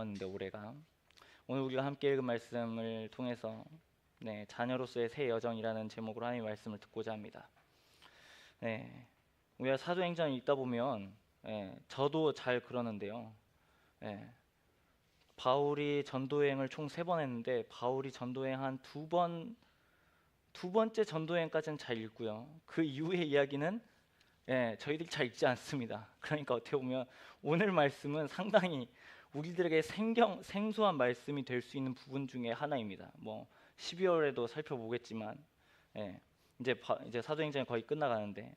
남았는데 올해가 오늘 우리가 함께 읽은 말씀을 통해서 자녀로서의 새 여정이라는 제목으로 하나님의 말씀을 듣고자 합니다. 우리가 사도행전을 읽다 보면 저도 잘 그러는데요. 바울이 전도여행을 총 3번 했는데 바울이 전도여행 한 두 번째 전도여행까지는 잘 읽고요. 그 이후의 이야기는 저희들이 잘 읽지 않습니다. 그러니까 어떻게 보면 오늘 말씀은 상당히 우리들에게 생소한 말씀이 될 수 있는 부분 중에 하나입니다. 12월에도 살펴보겠지만 이제 사도행전이 거의 끝나가는데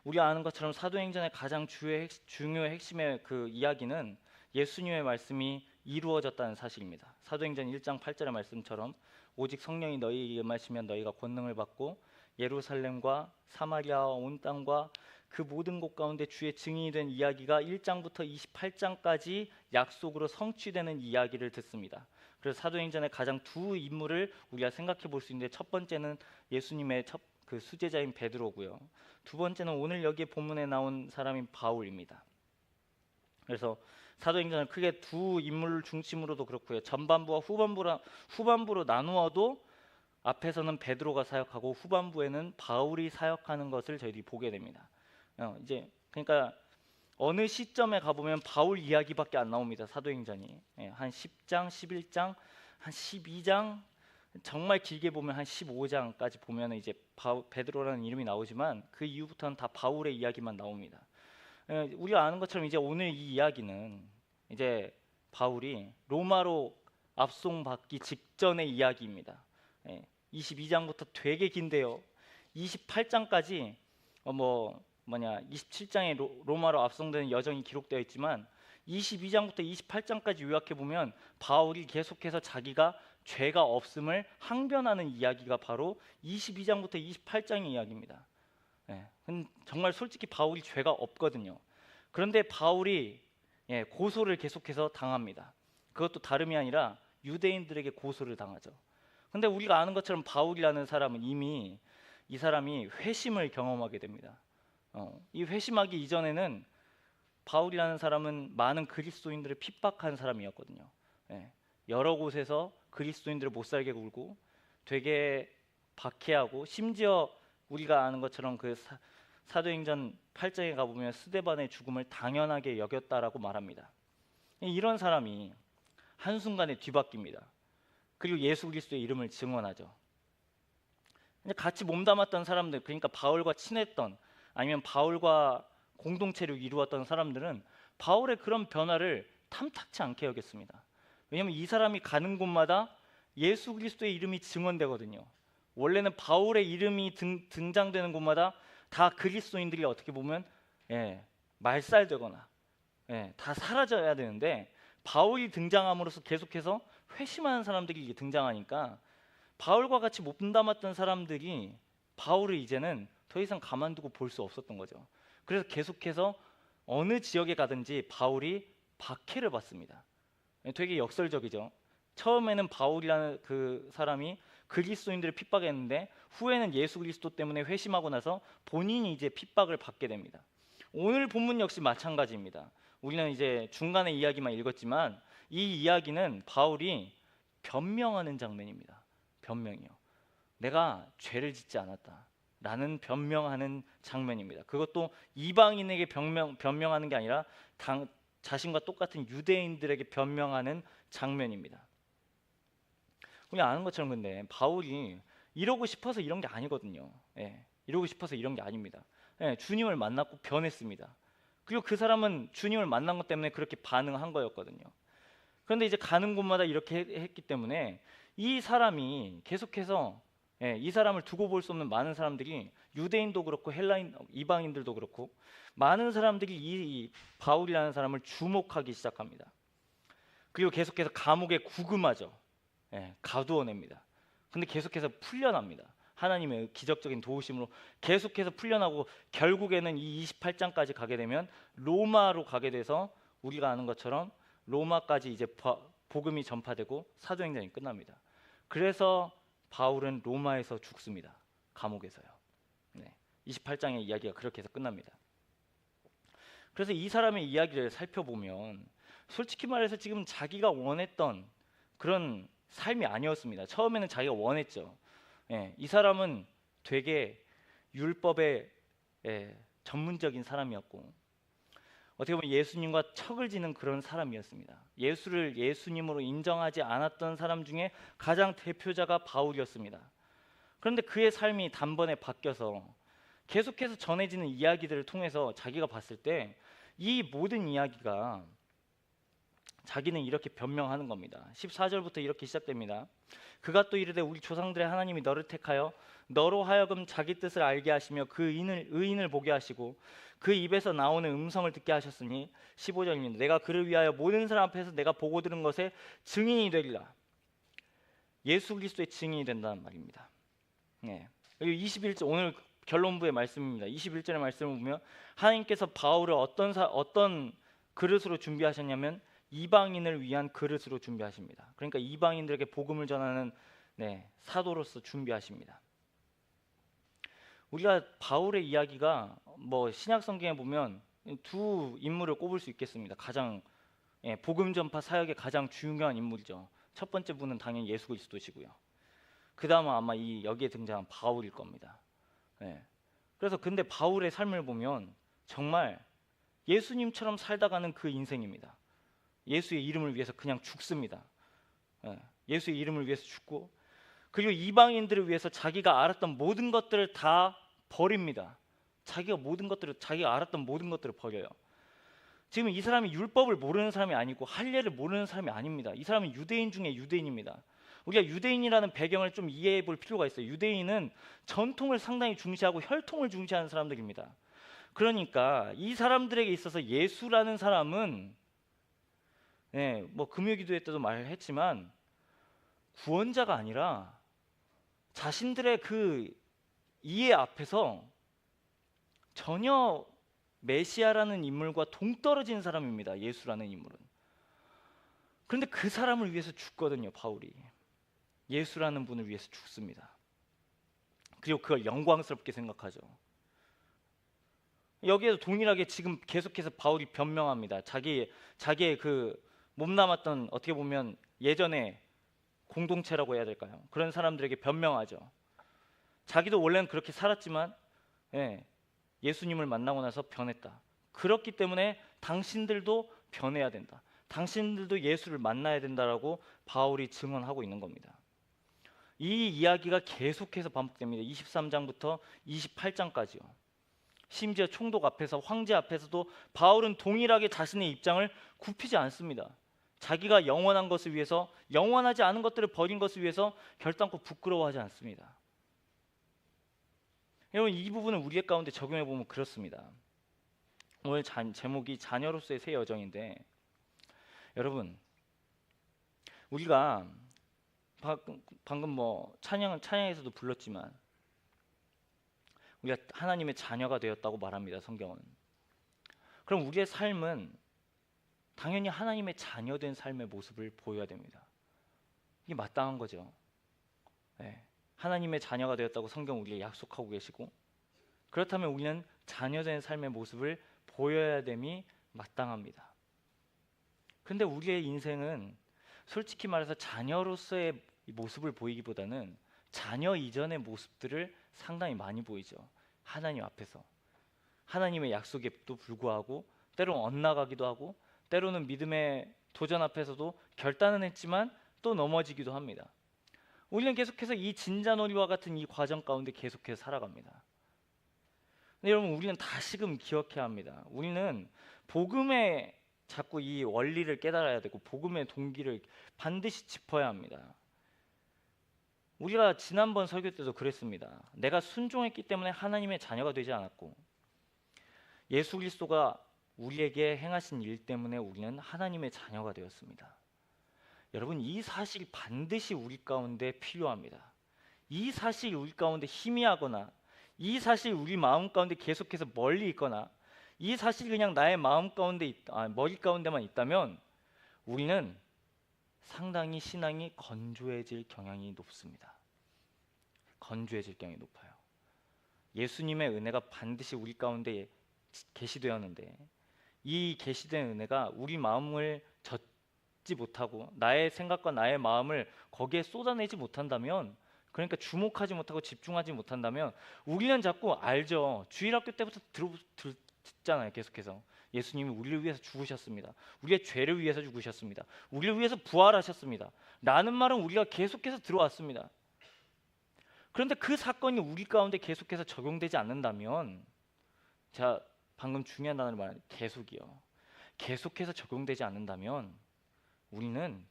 우리가 아는 것처럼 사도행전의 가장 중요의 핵심의 그 이야기는 예수님의 말씀이 이루어졌다는 사실입니다. 사도행전 1장 8절의 말씀처럼 오직 성령이 너희에게 임하시면 너희가 권능을 받고 예루살렘과 사마리아와 온 땅과 그 모든 곳 가운데 주의 증인이 된 이야기가 1장부터 28장까지 약속으로 성취되는 이야기를 듣습니다. 그래서 사도행전의 가장 두 인물을 우리가 생각해 볼 수 있는데 첫 번째는 예수님의 그 수제자인 베드로고요. 두 번째는 오늘 여기 본문에 나온 사람인 바울입니다. 그래서 사도행전을 크게 두 인물 중심으로도 그렇고요. 전반부와 후반부로 나누어도 앞에서는 베드로가 사역하고 후반부에는 바울이 사역하는 것을 저희들이 보게 됩니다. 그러니까 어느 시점에 가보면 바울 이야기밖에 안 나옵니다. 사도행전이 한 10장, 11장, 한 12장, 정말 길게 보면 한 15장까지 보면 이제 베드로라는 이름이 나오지만 그 이후부터는 다 바울의 이야기만 나옵니다. 우리가 아는 것처럼 이제 오늘 이 이야기는 이제 바울이 로마로 압송받기 직전의 이야기입니다. 22장부터 되게 긴데요. 28장까지 27장에 로마로 압송되는 여정이 기록되어 있지만 22장부터 28장까지 요약해 보면 바울이 계속해서 자기가 죄가 없음을 항변하는 이야기가 바로 22장부터 28장의 이야기입니다. 정말 솔직히 바울이 죄가 없거든요. 그런데 바울이 고소를 계속해서 당합니다. 그것도 다름이 아니라 유대인들에게 고소를 당하죠. 근데 우리가 아는 것처럼 바울이라는 사람은 이미 이 사람이 회심을 경험하게 됩니다. 이 회심하기 이전에는 바울이라는 사람은 많은 그리스도인들을 핍박한 사람이었거든요. 여러 곳에서 그리스도인들을 못 살게 굴고 되게 박해하고 심지어 우리가 아는 것처럼 그 사도행전 8장에 가보면 스데반의 죽음을 당연하게 여겼다라고 말합니다. 이런 사람이 한순간에 뒤바뀝니다. 그리고 예수 그리스도의 이름을 증언하죠. 같이 몸담았던 사람들, 그러니까 바울과 친했던 아니면 바울과 공동체를 이루었던 사람들은 바울의 그런 변화를 탐탁치 않게 여겼습니다. 왜냐하면 이 사람이 가는 곳마다 예수 그리스도의 이름이 증언되거든요. 원래는 바울의 이름이 등장되는 곳마다 다 그리스도인들이 어떻게 보면 말살되거나 다 사라져야 되는데 바울이 등장함으로써 계속해서 회심하는 사람들이 등장하니까 바울과 같이 몸담았던 사람들이 바울을 이제는 더 이상 가만두고 볼 수 없었던 거죠. 그래서 계속해서 어느 지역에 가든지 바울이 박해를 받습니다. 되게 역설적이죠. 처음에는 바울이라는 그 사람이 그리스도인들을 핍박했는데 후에는 예수 그리스도 때문에 회심하고 나서 본인이 이제 핍박을 받게 됩니다. 오늘 본문 역시 마찬가지입니다. 우리는 이제 중간에 이야기만 읽었지만 이 이야기는 바울이 변명하는 장면입니다. 변명이요. 내가 죄를 짓지 않았다 라는 변명하는 장면입니다. 그것도 이방인에게 변명하는 게 아니라 자신과 똑같은 유대인들에게 변명하는 장면입니다. 우리 아는 것처럼 근데 바울이 이러고 싶어서 이런 게 아니거든요. 이러고 싶어서 이런 게 아닙니다. 주님을 만났고 변했습니다. 그리고 그 사람은 주님을 만난 것 때문에 그렇게 반응한 거였거든요. 그런데 이제 가는 곳마다 이렇게 했기 때문에 이 사람이 계속해서 이 사람을 두고 볼 수 없는 많은 사람들이 유대인도 그렇고 헬라인 이방인들도 그렇고 많은 사람들이 이 바울이라는 사람을 주목하기 시작합니다. 그리고 계속해서 감옥에 구금하죠. 가두어냅니다. 근데 계속해서 풀려납니다. 하나님의 기적적인 도우심으로 계속해서 풀려나고 결국에는 이 28장까지 가게 되면 로마로 가게 돼서 우리가 아는 것처럼 로마까지 이제 복음이 전파되고 사도행전이 끝납니다. 그래서 바울은 로마에서 죽습니다. 감옥에서요. 28장의 이야기가 그렇게 해서 끝납니다. 그래서 이 사람의 이야기를 살펴보면 솔직히 말해서 지금 자기가 원했던 그런 삶이 아니었습니다. 처음에는 자기가 원했죠. 이 사람은 되게 율법에 전문적인 사람이었고 어떻게 보면 예수님과 척을 지는 그런 사람이었습니다. 예수를 예수님으로 인정하지 않았던 사람 중에 가장 대표자가 바울이었습니다. 그런데 그의 삶이 단번에 바뀌어서 계속해서 전해지는 이야기들을 통해서 자기가 봤을 때 이 모든 이야기가 자기는 이렇게 변명하는 겁니다. 14절부터 이렇게 시작됩니다. 그가 또 이르되 우리 조상들의 하나님이 너를 택하여 너로 하여금 자기 뜻을 알게 하시며 그 의인을 보게 하시고 그 입에서 나오는 음성을 듣게 하셨으니 15절입니다. 내가 그를 위하여 모든 사람 앞에서 내가 보고 들은 것에 증인이 되리라. 예수 그리스도의 증인이 된다는 말입니다. 그리고 21절 오늘 결론부의 말씀입니다. 21절의 말씀을 보면 하나님께서 바울을 어떤 그릇으로 준비하셨냐면 이방인을 위한 그릇으로 준비하십니다. 그러니까 이방인들에게 복음을 전하는 사도로서 준비하십니다. 우리가 바울의 이야기가 신약 성경에 보면 두 인물을 꼽을 수 있겠습니다. 가장 복음 전파 사역의 가장 중요한 인물이죠. 첫 번째 분은 당연히 예수 그리스도시고요. 그 다음은 아마 여기에 등장한 바울일 겁니다. 그래서 근데 바울의 삶을 보면 정말 예수님처럼 살다가는 그 인생입니다. 예수의 이름을 위해서 그냥 죽습니다. 예수의 이름을 위해서 죽고 그리고 이방인들을 위해서 자기가 알았던 모든 것들을 다 버립니다. 자기가 알았던 모든 것들을 버려요. 지금 이 사람이 율법을 모르는 사람이 아니고 할례를 모르는 사람이 아닙니다. 이 사람은 유대인 중에 유대인입니다. 우리가 유대인이라는 배경을 좀 이해해 볼 필요가 있어요. 유대인은 전통을 상당히 중시하고 혈통을 중시하는 사람들입니다. 그러니까 이 사람들에게 있어서 예수라는 사람은 금요기도회 때도 말했지만 구원자가 아니라 자신들의 그 이해 앞에서 전혀 메시아라는 인물과 동떨어진 사람입니다. 예수라는 인물은. 그런데 그 사람을 위해서 죽거든요. 바울이 예수라는 분을 위해서 죽습니다. 그리고 그걸 영광스럽게 생각하죠. 여기에도 동일하게 지금 계속해서 바울이 변명합니다. 자기의 그 몸남았던 어떻게 보면 예전에 공동체라고 해야 될까요? 그런 사람들에게 변명하죠. 자기도 원래는 그렇게 살았지만 예수님을 만나고 나서 변했다. 그렇기 때문에 당신들도 변해야 된다. 당신들도 예수를 만나야 된다라고 바울이 증언하고 있는 겁니다. 이 이야기가 계속해서 반복됩니다. 23장부터 28장까지요. 심지어 총독 앞에서 황제 앞에서도 바울은 동일하게 자신의 입장을 굽히지 않습니다. 자기가 영원한 것을 위해서 영원하지 않은 것들을 버린 것을 위해서 결단코 부끄러워하지 않습니다. 여러분 이 부분을 우리의 가운데 적용해 보면 그렇습니다. 오늘 제목이 자녀로서의 새 여정인데 여러분 우리가 방금 찬양에서도 불렀지만 우리가 하나님의 자녀가 되었다고 말합니다. 성경은. 그럼 우리의 삶은 당연히 하나님의 자녀된 삶의 모습을 보여야 됩니다. 이게 마땅한 거죠. 하나님의 자녀가 되었다고 성경 우리에게 약속하고 계시고 그렇다면 우리는 자녀된 삶의 모습을 보여야 됨이 마땅합니다. 그런데 우리의 인생은 솔직히 말해서 자녀로서의 모습을 보이기보다는 자녀 이전의 모습들을 상당히 많이 보이죠. 하나님 앞에서 하나님의 약속에도 불구하고 때로는 엇나가기도 하고 때로는 믿음의 도전 앞에서도 결단은 했지만 또 넘어지기도 합니다. 우리는 계속해서 이 진자놀이와 같은 이 과정 가운데 계속해서 살아갑니다. 근데 여러분 우리는 다시금 기억해야 합니다. 우리는 복음의 자꾸 이 원리를 깨달아야 되고 복음의 동기를 반드시 짚어야 합니다. 우리가 지난번 설교 때도 그랬습니다. 내가 순종했기 때문에 하나님의 자녀가 되지 않았고 예수 그리스도가 우리에게 행하신 일 때문에 우리는 하나님의 자녀가 되었습니다. 여러분 이 사실이 반드시 우리 가운데 필요합니다. 이 사실이 우리 가운데 희미하거나 이 사실이 우리 마음 가운데 계속해서 멀리 있거나 이 사실이 그냥 나의 마음 가운데 머리 가운데만 있다면 우리는 상당히 신앙이 건조해질 경향이 높습니다. 건조해질 경향이 높아요. 예수님의 은혜가 반드시 우리 가운데 계시되었는데 이 계시된 은혜가 우리 마음을 젖지 못하고 나의 생각과 나의 마음을 거기에 쏟아내지 못한다면, 그러니까 주목하지 못하고 집중하지 못한다면, 우리는 자꾸 알죠. 주일학교 때부터 듣잖아요. 계속해서 예수님이 우리를 위해서 죽으셨습니다. 우리의 죄를 위해서 죽으셨습니다. 우리를 위해서 부활하셨습니다. 라는 말은 우리가 계속해서 들어왔습니다. 그런데 그 사건이 우리 가운데 계속해서 적용되지 않는다면, 제가 방금 중요한 단어를 말하는 계속이요. 계속해서 적용되지 않는다면 우리는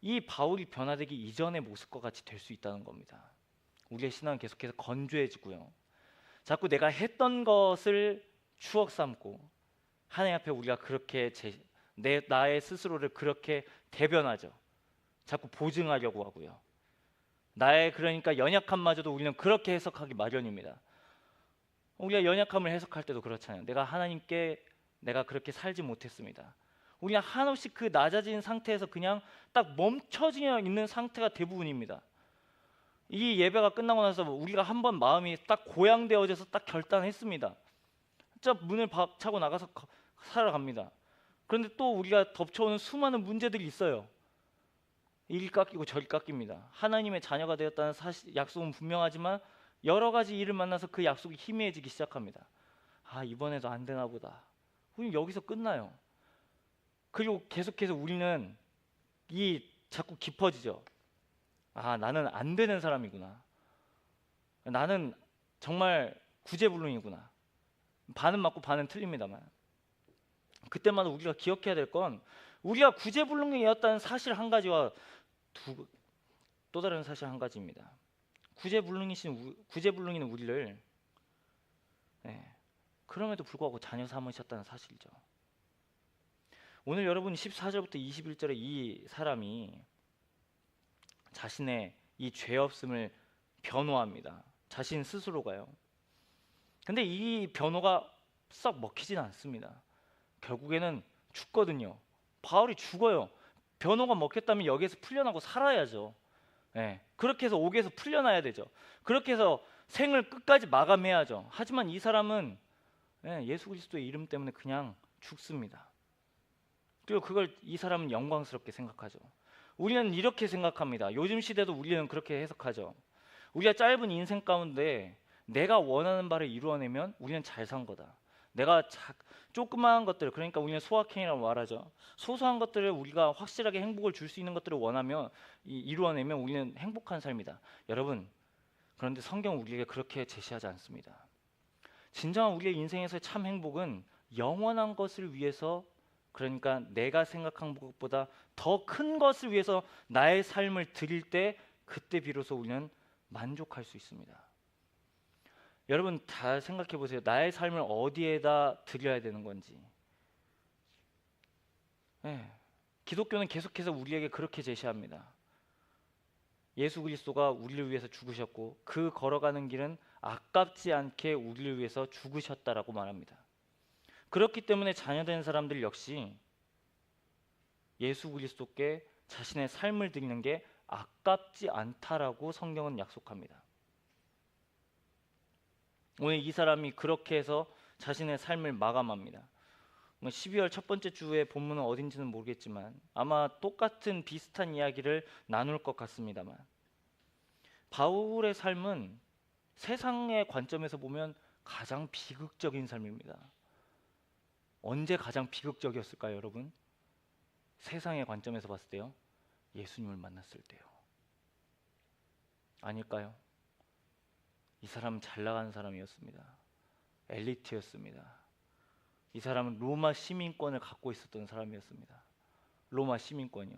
이 바울이 변화되기 이전의 모습과 같이 될 수 있다는 겁니다. 우리의 신앙은 계속해서 건조해지고요. 자꾸 내가 했던 것을 추억 삼고 하나님 앞에 우리가 그렇게 나의 스스로를 그렇게 대변하죠. 자꾸 보증하려고 하고요. 나의 그러니까 연약함마저도 우리는 그렇게 해석하기 마련입니다. 우리가 연약함을 해석할 때도 그렇잖아요. 내가 하나님께 내가 그렇게 살지 못했습니다. 우리가 한없이 그 낮아진 상태에서 그냥 딱 멈춰져 있는 상태가 대부분입니다. 이 예배가 끝나고 나서 우리가 한번 마음이 딱 고양되어져서 딱 결단했습니다. 진짜 문을 박차고 나가서 살아갑니다. 그런데 또 우리가 덮쳐오는 수많은 문제들이 있어요. 이리 깎이고 저리 깎입니다. 하나님의 자녀가 되었다는 약속은 분명하지만 여러 가지 일을 만나서 그 약속이 희미해지기 시작합니다. 아, 이번에도 안 되나 보다. 우리는 여기서 끝나요. 그리고 계속해서 우리는 자꾸 깊어지죠. 아, 나는 안 되는 사람이구나. 나는 정말 구제불능이구나. 반은 맞고 반은 틀립니다만, 그때마다 우리가 기억해야 될 건 우리가 구제불능이었다는 사실 한 가지와 또 다른 사실 한 가지입니다. 구제불능인 우리를 그럼에도 불구하고 자녀 삼으셨다는 사실이죠. 오늘 여러분 14절부터 21절에 이 사람이 자신의 이 죄 없음을 변호합니다. 자신 스스로가요. 근데 이 변호가 썩 먹히진 않습니다. 결국에는 죽거든요. 바울이 죽어요. 변호가 먹혔다면 여기에서 풀려나고 살아야죠. 그렇게 해서 옥에서 풀려나야 되죠. 그렇게 해서 생을 끝까지 마감해야죠. 하지만 이 사람은 예수 그리스도의 이름 때문에 그냥 죽습니다. 그리고 그걸 이 사람은 영광스럽게 생각하죠. 우리는 이렇게 생각합니다. 요즘 시대도 우리는 그렇게 해석하죠. 우리가 짧은 인생 가운데 내가 원하는 바를 이루어내면 우리는 잘 산 거다. 내가 조그마한 것들, 그러니까 우리는 소확행이라고 말하죠. 소소한 것들을 우리가 확실하게 행복을 줄 수 있는 것들을 원하면 이루어내면 우리는 행복한 삶이다. 여러분, 그런데 성경은 우리에게 그렇게 제시하지 않습니다. 진정한 우리의 인생에서의 참 행복은 영원한 것을 위해서, 그러니까 내가 생각한 것보다 더 큰 것을 위해서 나의 삶을 드릴 때, 그때 비로소 우리는 만족할 수 있습니다. 여러분 다 생각해 보세요. 나의 삶을 어디에다 드려야 되는 건지. 기독교는 계속해서 우리에게 그렇게 제시합니다. 예수 그리스도가 우리를 위해서 죽으셨고 그 걸어가는 길은 아깝지 않게 우리를 위해서 죽으셨다라고 말합니다. 그렇기 때문에 자녀된 사람들 역시 예수 그리스도께 자신의 삶을 드리는 게 아깝지 않다라고 성경은 약속합니다. 오늘 이 사람이 그렇게 해서 자신의 삶을 마감합니다. 12월 첫 번째 주의 본문은 어딘지는 모르겠지만 아마 똑같은 비슷한 이야기를 나눌 것 같습니다만, 바울의 삶은 세상의 관점에서 보면 가장 비극적인 삶입니다. 언제 가장 비극적이었을까요, 여러분? 세상의 관점에서 봤을 때요? 예수님을 만났을 때요. 아닐까요? 이 사람은 잘 나가는 사람이었습니다. 엘리트였습니다. 이 사람은 로마 시민권을 갖고 있었던 사람이었습니다. 로마 시민권이요.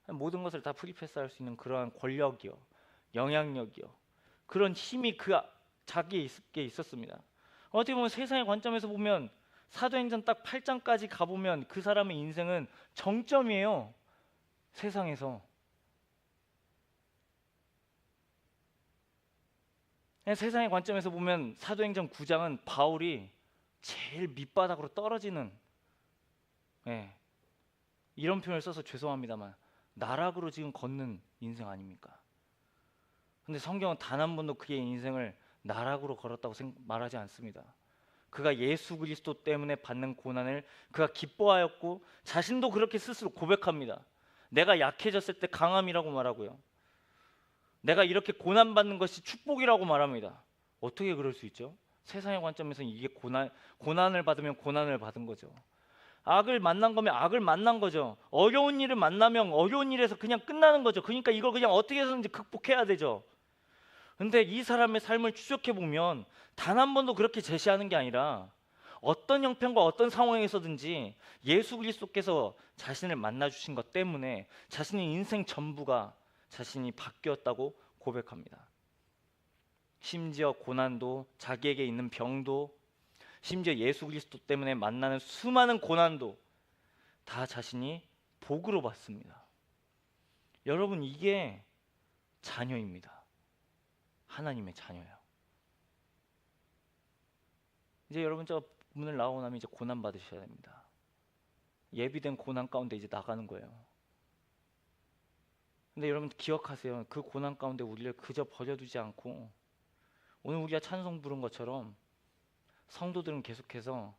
모든 것을 다 프리패스할 수 있는 그러한 권력이요, 영향력이요, 그런 힘이 자기에게 있었습니다. 어떻게 보면 세상의 관점에서 보면 사도행전 딱 8장까지 가보면 그 사람의 인생은 정점이에요. 세상에서. 세상의 관점에서 보면 사도행전 9장은 바울이 제일 밑바닥으로 떨어지는, 이런 표현을 써서 죄송합니다만 나락으로 지금 걷는 인생 아닙니까? 근데 성경은 단 한 번도 그의 인생을 나락으로 걸었다고 말하지 않습니다. 그가 예수 그리스도 때문에 받는 고난을 그가 기뻐하였고 자신도 그렇게 스스로 고백합니다. 내가 약해졌을 때 강함이라고 말하고요. 내가 이렇게 고난받는 것이 축복이라고 말합니다. 어떻게 그럴 수 있죠? 세상의 관점에서는 이게 고난을 받으면 고난을 받은 거죠. 악을 만난 거면 악을 만난 거죠. 어려운 일을 만나면 어려운 일에서 그냥 끝나는 거죠. 그러니까 이걸 그냥 어떻게 해서든지 극복해야 되죠. 근데 이 사람의 삶을 추적해 보면 단 한 번도 그렇게 제시하는 게 아니라 어떤 형편과 어떤 상황에서든지 예수 그리스도께서 자신을 만나 주신 것 때문에 자신의 인생 전부가 자신이 바뀌었다고 고백합니다. 심지어 고난도, 자기에게 있는 병도, 심지어 예수 그리스도 때문에 만나는 수많은 고난도 다 자신이 복으로 받습니다. 여러분, 이게 자녀입니다. 하나님의 자녀예요. 이제 여러분, 저 문을 나오고 나면 이제 고난 받으셔야 됩니다. 예비된 고난 가운데 이제 나가는 거예요. 근데 여러분 기억하세요. 그 고난 가운데 우리를 그저 버려두지 않고 오늘 우리가 찬송 부른 것처럼 성도들은 계속해서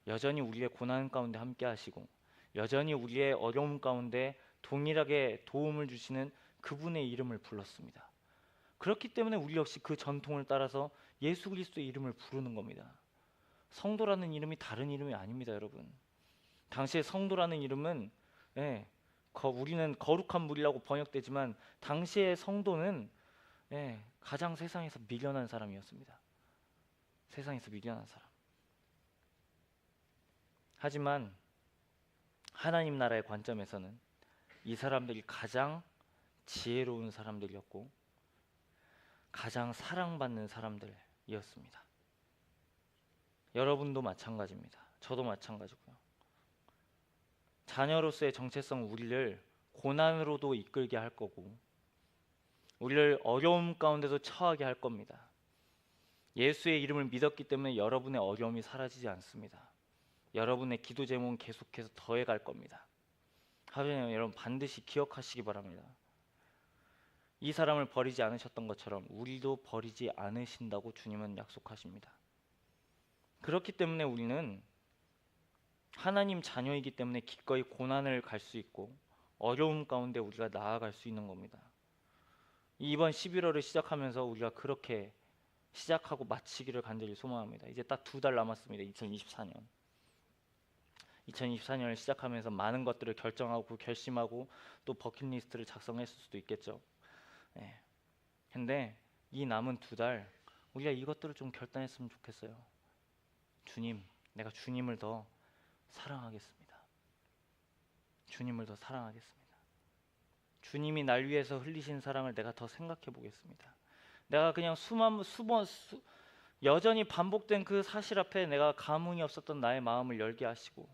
여전히 우리의 고난 가운데 함께 하시고 여전히 우리의 어려움 가운데 동일하게 도움을 주시는 그분의 이름을 불렀습니다. 그렇기 때문에 우리 역시 그 전통을 따라서 예수 그리스도의 이름을 부르는 겁니다. 성도라는 이름이 다른 이름이 아닙니다, 여러분. 당시에 성도라는 이름은 우리는 거룩한 물이라고 번역되지만 당시의 성도는 가장 세상에서 미련한 사람이었습니다. 세상에서 미련한 사람. 하지만 하나님 나라의 관점에서는 이 사람들이 가장 지혜로운 사람들이었고 가장 사랑받는 사람들이었습니다. 여러분도 마찬가지입니다. 저도 마찬가지고요. 자녀로서의 정체성 우리를 고난으로도 이끌게 할 거고 우리를 어려움 가운데도 처하게 할 겁니다. 예수의 이름을 믿었기 때문에 여러분의 어려움이 사라지지 않습니다. 여러분의 기도 제목은 계속해서 더해갈 겁니다. 하지만 여러분 반드시 기억하시기 바랍니다. 이 사람을 버리지 않으셨던 것처럼 우리도 버리지 않으신다고 주님은 약속하십니다. 그렇기 때문에 우리는 하나님 자녀이기 때문에 기꺼이 고난을 갈 수 있고 어려움 가운데 우리가 나아갈 수 있는 겁니다. 이번 11월을 시작하면서 우리가 그렇게 시작하고 마치기를 간절히 소망합니다. 이제 딱 2달 남았습니다. 2024년을 시작하면서 많은 것들을 결정하고 결심하고 또 버킷리스트를 작성했을 수도 있겠죠. 근데 이 남은 2달 우리가 이것들을 좀 결단했으면 좋겠어요. 주님, 내가 주님을 더 사랑하겠습니다. 주님을 더 사랑하겠습니다. 주님이 날 위해서 흘리신 사랑을 내가 더 생각해 보겠습니다. 내가 그냥 여전히 반복된 그 사실 앞에 내가 감흥이 없었던 나의 마음을 열게 하시고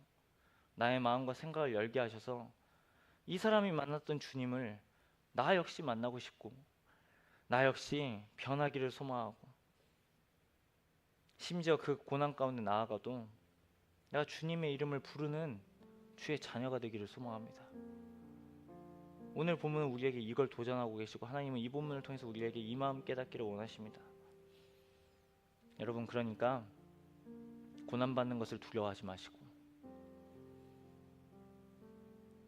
나의 마음과 생각을 열게 하셔서 이 사람이 만났던 주님을 나 역시 만나고 싶고 나 역시 변하기를 소망하고 심지어 그 고난 가운데 나아가도 내가 주님의 이름을 부르는 주의 자녀가 되기를 소망합니다. 오늘 본문은 우리에게 이걸 도전하고 계시고 하나님은 이 본문을 통해서 우리에게 이 마음 깨닫기를 원하십니다. 여러분, 그러니까 고난받는 것을 두려워하지 마시고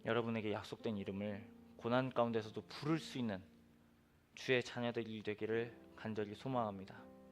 여러분에게 약속된 이름을 고난 가운데서도 부를 수 있는 주의 자녀들이 되기를 간절히 소망합니다.